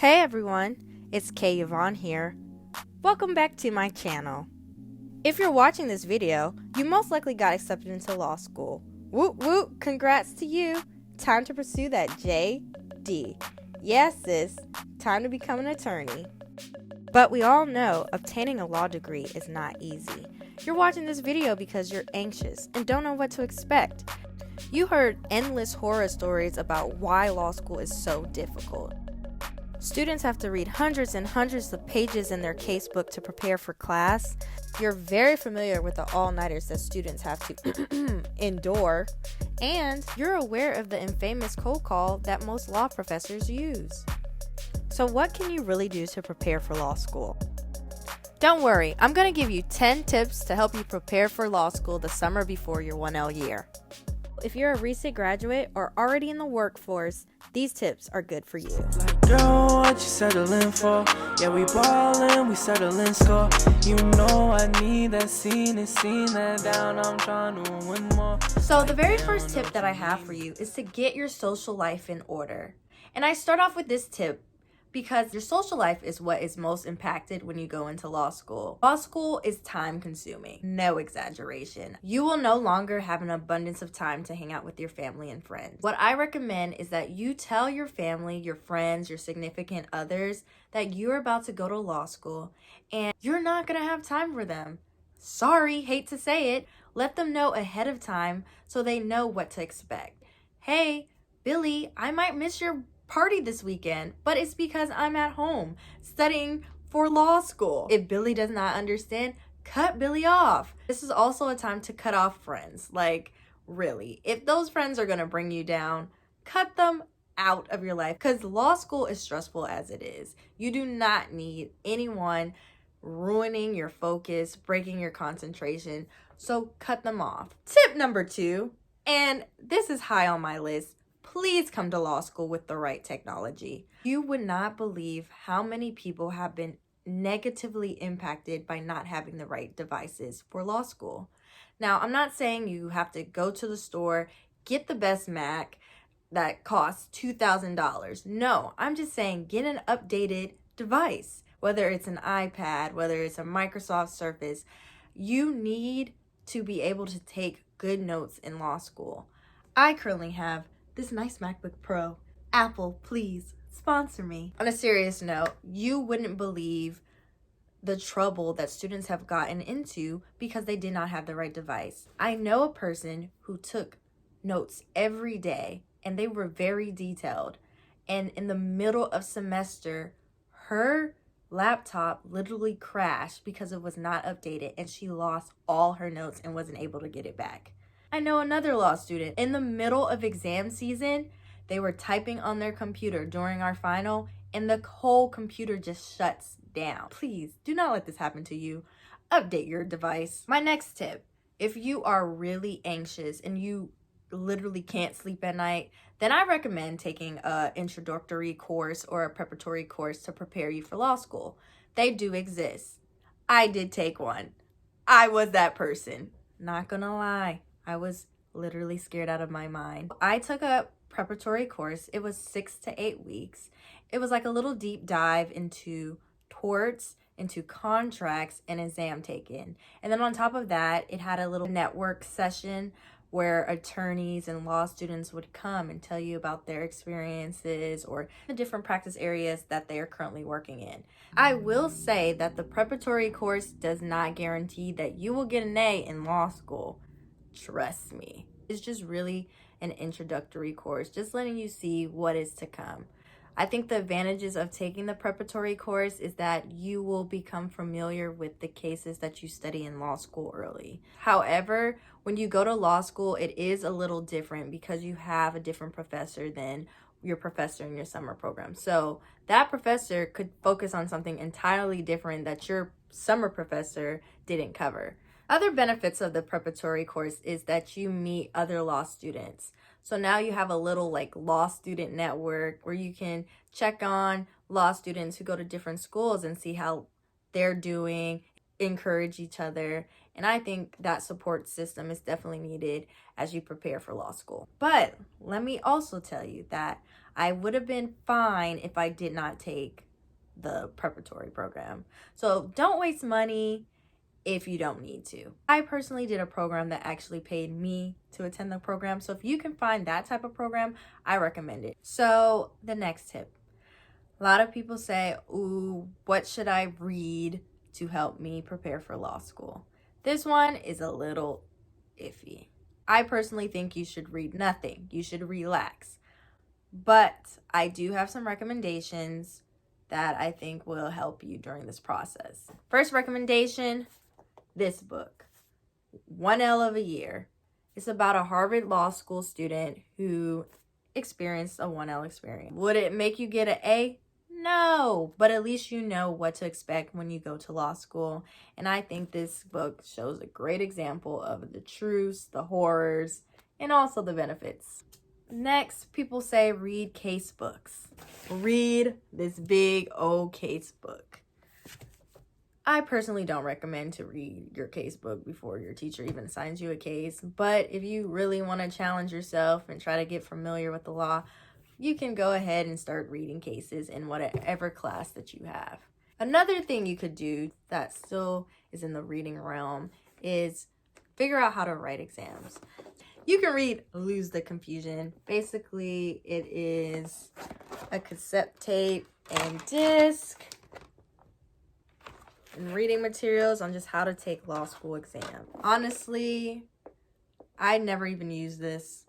Hey everyone, it's Itskayyvonne here. Welcome back to my channel. If you're watching this video, you most likely got accepted into law school. Woot woot, congrats to you. Time to pursue that JD. Yes sis, time to become an attorney. But we all know obtaining a law degree is not easy. You're watching this video because you're anxious and don't know what to expect. You heard endless horror stories about why law school is so difficult. Students have to read hundreds and hundreds of pages in their casebook to prepare for class. You're very familiar with the all-nighters that students have to endure. And you're aware of the infamous cold call that most law professors use. So what can you really do to prepare for law school? Don't worry, I'm going to give you 10 tips to help you prepare for law school the summer before your 1L year. If you're a recent graduate or already in the workforce, these tips are good for you. Like, girl, what you settling for? Yeah, we ballin', we settling score. You know I need that scene that down. I'm trying to win more. So the very first tip that I have for you is to get your social life in order. And I start off with this tip because your social life is what is most impacted when you go into law school. Law school is time consuming, no exaggeration. You will no longer have an abundance of time to hang out with your family and friends. What I recommend is that you tell your family, your friends, your significant others that you're about to go to law school and you're not gonna have time for them. Sorry, hate to say it. Let them know ahead of time so they know what to expect. Hey, Billy, I might miss your party this weekend, but it's because I'm at home studying for law school. If Billy does not understand, cut Billy off. This is also a time to cut off friends. Like, really, if those friends are gonna bring you down, cut them out of your life because law school is stressful as it is. You do not need anyone ruining your focus, breaking your concentration, so cut them off. Tip number 2, and this is high on my list, please come to law school with the right technology. You would not believe how many people have been negatively impacted by not having the right devices for law school. Now, I'm not saying you have to go to the store, get the best Mac that costs $2,000. No, I'm just saying get an updated device, whether it's an iPad, whether it's a Microsoft Surface. You need to be able to take good notes in law school. I currently have this nice MacBook Pro. Apple, please sponsor me. On a serious note, you wouldn't believe the trouble that students have gotten into because they did not have the right device. I know a person who took notes every day and they were very detailed. And in the middle of semester, her laptop literally crashed because it was not updated and she lost all her notes and wasn't able to get it back. I know another law student, in the middle of exam season, they were typing on their computer during our final and the whole computer just shuts down. Please do not let this happen to you. Update your device. My next tip, if you are really anxious and you literally can't sleep at night, then I recommend taking an introductory course or a preparatory course to prepare you for law school. They do exist. I did take one. I was that person. Not gonna lie. I was literally scared out of my mind. I took a preparatory course. It was 6 to 8 weeks. It was like a little deep dive into torts, into contracts, and exam taken. And then on top of that, it had a little network session where attorneys and law students would come and tell you about their experiences or the different practice areas that they are currently working in. I will say that the preparatory course does not guarantee that you will get an A in law school. Trust me. It's just really an introductory course, just letting you see what is to come. I think the advantages of taking the preparatory course is that you will become familiar with the cases that you study in law school early. However, when you go to law school, it is a little different because you have a different professor than your professor in your summer program. So that professor could focus on something entirely different that your summer professor didn't cover. Other benefits of the preparatory course is that you meet other law students. So now you have a little like law student network where you can check on law students who go to different schools and see how they're doing, encourage each other. And I think that support system is definitely needed as you prepare for law school. But let me also tell you that I would have been fine if I did not take the preparatory program. So don't waste money if you don't need to. I personally did a program that actually paid me to attend the program. So if you can find that type of program, I recommend it. So the next tip. A lot of people say, ooh, what should I read to help me prepare for law school? This one is a little iffy. I personally think you should read nothing. You should relax. But I do have some recommendations that I think will help you during this process. First recommendation, this book, 1L of a Year. It's about a Harvard Law School student who experienced a 1L experience. Would it make you get an A? No, but at least you know what to expect when you go to law school. And I think this book shows a great example of the truths, the horrors, and also the benefits. Next, people say read case books. Read this big old case book. I personally don't recommend to read your case book before your teacher even assigns you a case. But if you really want to challenge yourself and try to get familiar with the law, you can go ahead and start reading cases in whatever class that you have. Another thing you could do that still is in the reading realm is figure out how to write exams. You can read Lose the Confusion. Basically, it is a cassette tape and disc and reading materials on just how to take law school exam. Honestly, I never even used this.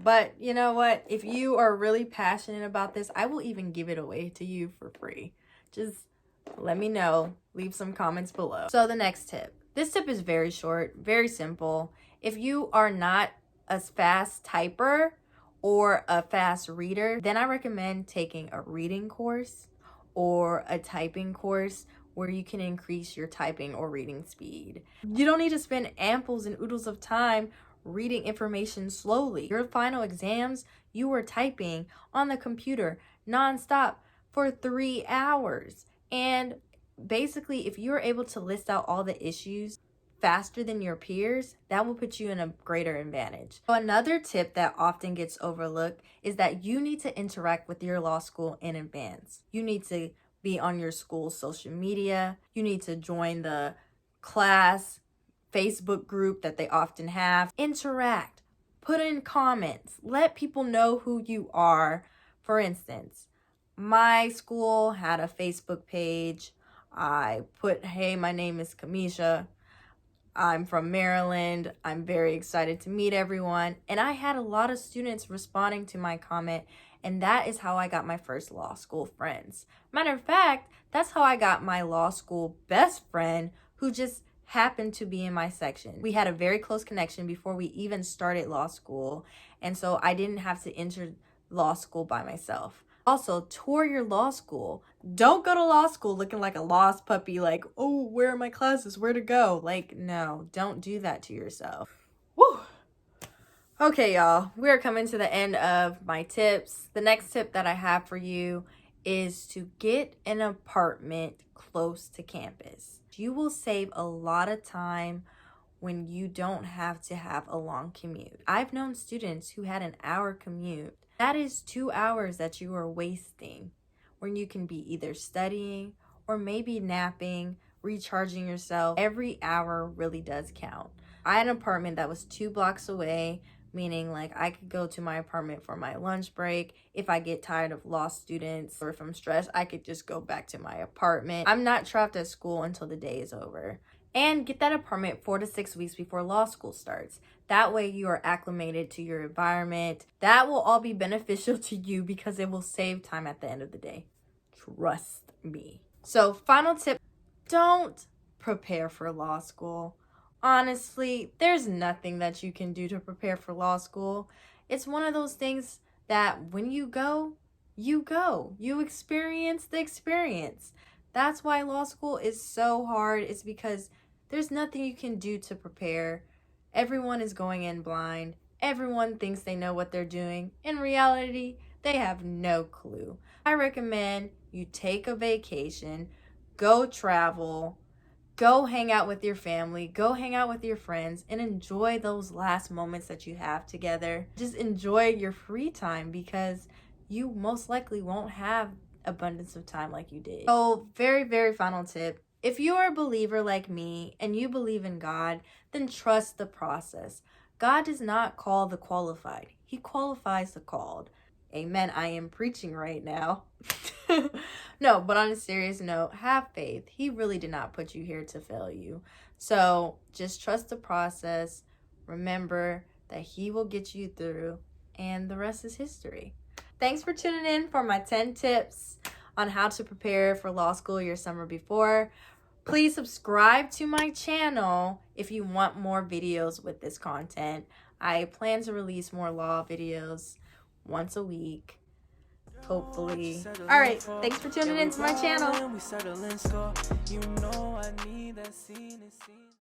But you know what? If you are really passionate about this, I will even give it away to you for free. Just let me know. Leave some comments below. So the next tip. This tip is very short, very simple. If you are not a fast typer or a fast reader, then I recommend taking a reading course or a typing course where you can increase your typing or reading speed. You don't need to spend amples and oodles of time reading information slowly. Your final exams, you were typing on the computer nonstop for 3 hours. And basically, if you're able to list out all the issues faster than your peers, that will put you in a greater advantage. So another tip that often gets overlooked is that you need to interact with your law school in advance. You need to be on your school's social media. You need to join the class Facebook group that they often have. Interact, put in comments, let people know who you are. For instance, my school had a Facebook page. I put, hey, my name is Kamisha. I'm from Maryland. I'm very excited to meet everyone. And I had a lot of students responding to my comment, and that is how I got my first law school friends. Matter of fact, that's how I got my law school best friend, who just happened to be in my section. We had a very close connection before we even started law school, and so I didn't have to enter law school by myself. Also, tour your law school. Don't go to law school looking like a lost puppy, like, oh, where are my classes? Where to go? Like, no, don't do that to yourself. Woo! Okay, y'all, we're coming to the end of my tips. The next tip that I have for you is to get an apartment close to campus. You will save a lot of time when you don't have to have a long commute. I've known students who had an hour commute. That is 2 hours that you are wasting when you can be either studying or maybe napping, recharging yourself. Every hour really does count. I had an apartment that was 2 blocks away, meaning like I could go to my apartment for my lunch break. If I get tired of law students or if I'm stressed, I could just go back to my apartment. I'm not trapped at school until the day is over. And get that apartment 4 to 6 weeks before law school starts. That way you are acclimated to your environment. That will all be beneficial to you because it will save time at the end of the day. Trust me. So final tip, don't prepare for law school. Honestly, there's nothing that you can do to prepare for law school. It's one of those things that when you go, you go. You experience the experience. That's why law school is so hard. It's because there's nothing you can do to prepare. Everyone is going in blind. Everyone thinks they know what they're doing. In reality, they have no clue. I recommend you take a vacation, go travel, go hang out with your family, go hang out with your friends, and enjoy those last moments that you have together. Just enjoy your free time because you most likely won't have abundance of time like you did. So, very, very final tip. If you are a believer like me and you believe in God, then trust the process. God does not call the qualified. He qualifies the called. Amen. I am preaching right now. No, but on a serious note, have faith. He really did not put you here to fail you. So just trust the process. Remember that he will get you through, and the rest is history. Thanks for tuning in for my 10 tips on how to prepare for law school your summer before. Please subscribe to my channel if you want more videos with this content. I plan to release more law videos once a week, hopefully. All right, thanks for tuning into my channel.